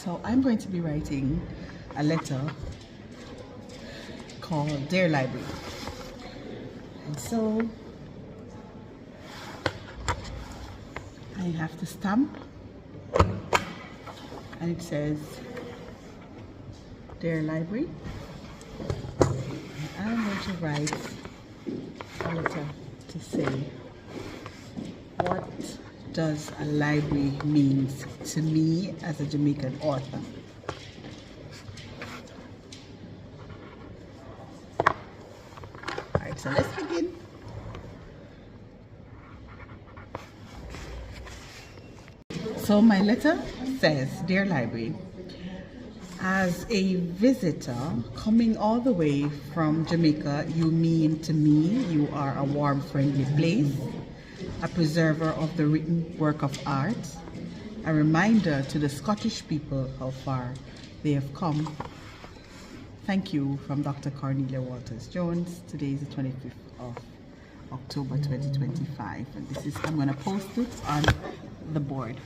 So I'm going to be writing a letter called Dear Library. And so I have to stamp, and it says Dear Library. And I'm going to write a letter to say, what does a library mean to me as a Jamaican author? Alright, so let's begin. So my letter says, Dear Library, as a visitor coming all the way from Jamaica, you mean to me you are a warm, friendly place, a preserver of the written work of art, a reminder to the Scottish people how far they have come. Thank you, from Dr. Cornelia Walters Jones. Today is the 25th of October 2025, and this is, I'm going to post it on the board.